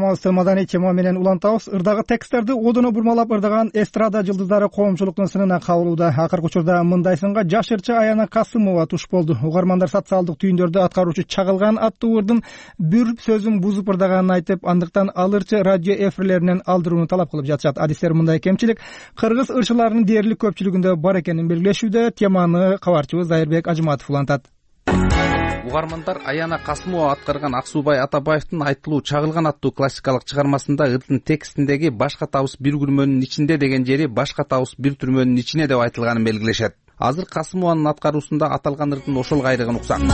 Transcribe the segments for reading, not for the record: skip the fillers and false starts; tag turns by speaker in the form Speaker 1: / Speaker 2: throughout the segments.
Speaker 1: программабызды маданий тема менен улантабыз. Ырдагы тексттерди одоно бурмалап ырдаган эстрада жылдыздары коомчулуктун сынына кабылууда. Акыркы учурда мындай сынга жаш ырчы Аяна Касымова туш болду. Угармандар социалдык түйүндөрдө аткаруучу чагылган аттуу ырдын бир сөзүн бузуп ырдаганын айтып, андыктан ал ырчы радио эфирлеринен алдырууну талап кылып жатышат. Адистер мындай кемчилик кыргыз ырчыларынын дээрлик көпчүлүгүндө бар экенин белгилешүүдө. Теманы кабарчыбыз Зайырбек Ажыматов улантат.
Speaker 2: Угармандар Аяна Касымова аткарган Аксубай Атабаевдин айтылуу чагылган аттуу классикалык чыгармасында ырдын текстиндеги башка табыс бир күрмөнүн ичинде деген жери башка табыс бир түрмөнүн ичине деп айтылганын белгилешет. Азыр Касымованын аткаруусунда аталган ырдын ошол кайрыгын уксак.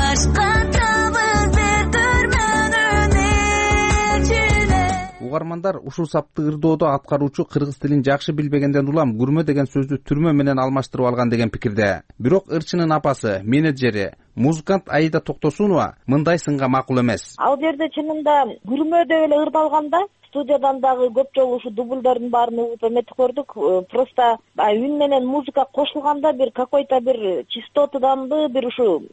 Speaker 2: Угармандар ушул сапты ырдоодо аткаруучу кыргыз тилин жакшы билбегенден улам күрмө деген сөздү түрмө менен алмаштырып алган деген пикирде. Бирок ырчынын апасы, менеджери, музыкант Аида Токтосунова мындай сынга макул эмес.
Speaker 3: Ал жерде чынында күрмө деп эле ырдалганда студиядан дагы көп жолу ушу дубльдөрдүн баарын угуп эметип көрдүк. Просто үн менен музыка кошулганда бир какой-то бир частотаданбы бир ушу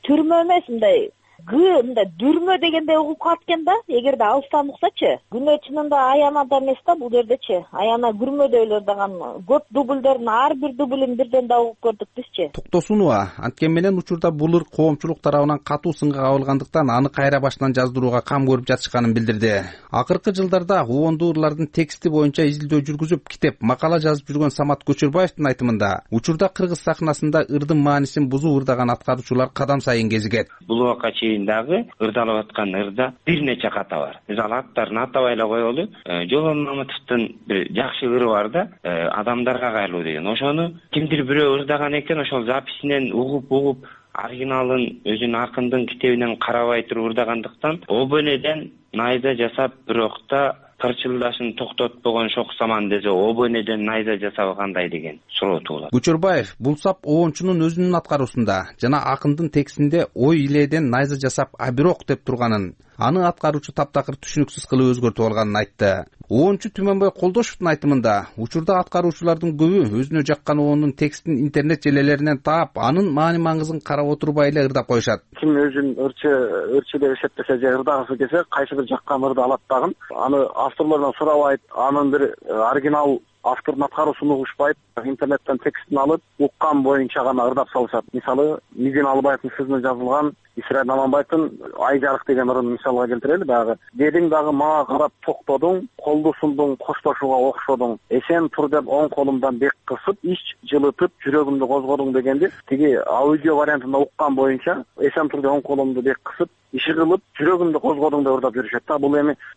Speaker 3: түрмө эмес мындай мындай дүрмө дегенде угуп калат экен да. Эгерде алыстан уксачы, күнөө чынында Аянада эмес да бул жердечи. Аяна күрмө деп эле ырдаган. Көп дубльдөрдүн ар бир дублин бирден да угуп көрдүк бизчи.
Speaker 2: Токтосунова анткени менен учурда бул ыр коомчулук тарабынан катуу сынга кабылгандыктан аны кайра башынан жаздырууга кам көрүп жатышканын билдирди. Акыркы жылдарда уондуу ырлардын тексти боюнча изилдөө жүргүзүп, китеп, макала жазып жүргөн Самат Көчөрбаевдин айтымында, учурда кыргыз сахнасында ырдын маанисин бузуп ырдаган аткаруучулар кадам сайын кезигет.
Speaker 4: Бул убакка дагы ырдалып аткан ырда бир нече ката бар. Мисалы аттарын атабай эле коелу. Жолон Мамытовдун бир жакшы ыры бар да, адамдарга кайрылуу деген. Ошону кимдир бирөө ырдаган экен, ошол записинен угуп оригиналын өзүнүн акындын китебинен карабай туруп ырдагандыктан обөнеден найза жасап, бирок да кырчылдашын токтотпогон шок саман десе обөнеден найза жасабы кандай деген суроо туулат.
Speaker 2: Көчөрбаев бул сап оончунун өзүнүн аткаруусунда жана акындын текстинде ой иледен найза жасап бирок деп турганын, аны аткаруучу таптакыр түшүнүксүз кылып өзгөртүп алганын айтты. Оончу Түмөнбой Колдошевдун айтымында, учурда аткаруучулардын көбү өзүнө жаккан оонун текстин интернет желелеринен таап, анын маани-маңызын карап отурбай эле ырдап коюшат.
Speaker 5: Ким өзүн ырчы деп эсептесе же ырдагысы келсе, кайсы бир жаккан ырды алат дагы, аны авторлордон сурабайт, анын бир оригинал автордун аткаруусун угушпайт, интернеттен текстин алып, уккан боюнча гана ырдап салышат. Мисалы, Мизин Албаевдин сөзүнө жазылган Исрай Наманбаевдин Ай жарык деген ырын мисалга келтирели дагы. Дедиң дагы мага карап токтодуң, колду сундуң, коштошууга окшодуң. Эсен тур деп оң колумдан бек кысып, ич жылытып, жүрөгүмдү козгодуң дегенде, тиги аудио вариантында уккан боюнча эсен тур деп оң колумду бек кысып, иши кылып, жүрөгүмдү козгодуң деп ырдап жүрүшөт да.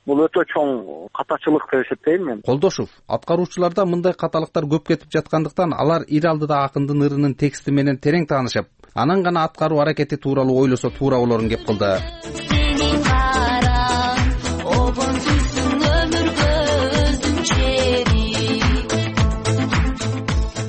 Speaker 5: Бул өтө чоң катачылык деп эсептейм мен.
Speaker 2: Колдошев аткаруучуларда мындай каталыктар көп кетип жаткандыктан алар ир алдыда акындын ырынын тексти менен терең таанышып, анан гана аткаруу аракети тууралуу ойлосо туура болорун кеп кылды.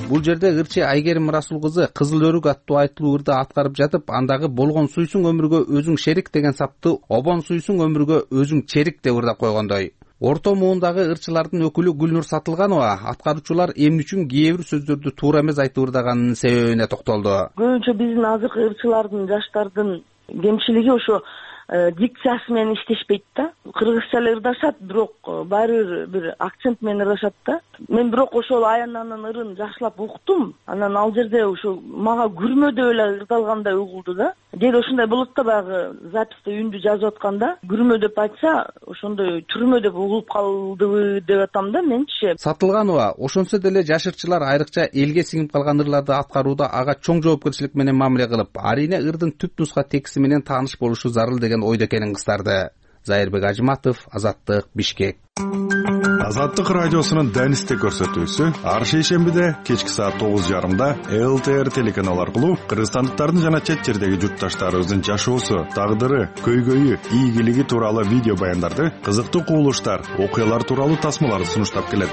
Speaker 2: Бул жерде ырчы Айгерим Расул кызы Кызыл өрүк аттуу айтылуу ырды аткарып жатып, андагы болгон суйсуң өмүргө өзүң шерик деген сапты обон суйсуң өмүргө өзүң черик деп ырдап койгондой. Орто муундагы ырчылардын өкүлү Гүлнур Сатылганова аткаруучулар эмне үчүн кээ бир сөздөрдү туура эмес айтып ырдаганынын себебине токтолду.
Speaker 6: Көбүнчө биздин азыркы ырчылардын, жаштардын кемчилиги ошо дикциясы менен иштешпейт да. Кыргызча эле ырдашат, бирок баары бир акцент менен ырдашат да. Мен бирок ошол Аянанын ырын жакшылап уктум. Анан ал жерде ошо мага күрмө деп эле ырдалгандай угулду да. Кээде ошондой болот да, баягы записте үндү жазып атканда күрмө деп айтса, ошондой түрмө деп угулуп калдыбы деп атам да менчи.
Speaker 2: Сатылганова ошонсо деле жаш ырчылар айрыкча элге сиңип калган ырларды аткарууда ага чоң жоопкерчилик менен мамиле кылып, арине ырдын түп нуска тексти менен тааныш болушу зарыл деген ойдо экенин кыстарды. Зайырбек Ажыматов, Азаттык, Бишкек.
Speaker 7: Азаттык радиосунун Данисте көрсөтүүсү ар шейшембиде кечки саат 9:30 ЛТР телеканалы аркылуу кыргызстандыктардын жана чет жердеги журтташтарыбыздын жашоосу, тагдыры, көйгөйү, ийгилиги тууралуу видео баяндарды, кызыктуу кубулуштар, окуялар тууралуу тасмаларды сунуштап келет.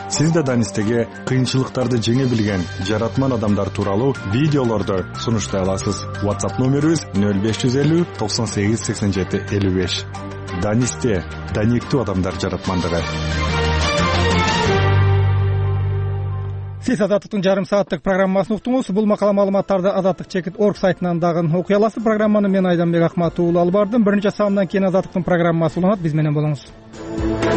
Speaker 7: Сиз да Данистеге кыйынчылыктарды жеңе билген жаратман адамдар тууралуу видеолорду сунуштай аласыз. WhatsApp номерибиз 0550 98 87 55. Данисте даниктүү адамдар жаратмандыгы.
Speaker 1: Сиз Азаттыктын жарым сааттык программасын уктуңуз. Бул макала маалыматтарды azattik.org сайтынан дагы окуй аласыз. Программаны мен Айданбек Акматов алып бардым. Bir нече саамдан кийин Азаттыктын программасы уланат. Биз менен болуңуз. болот.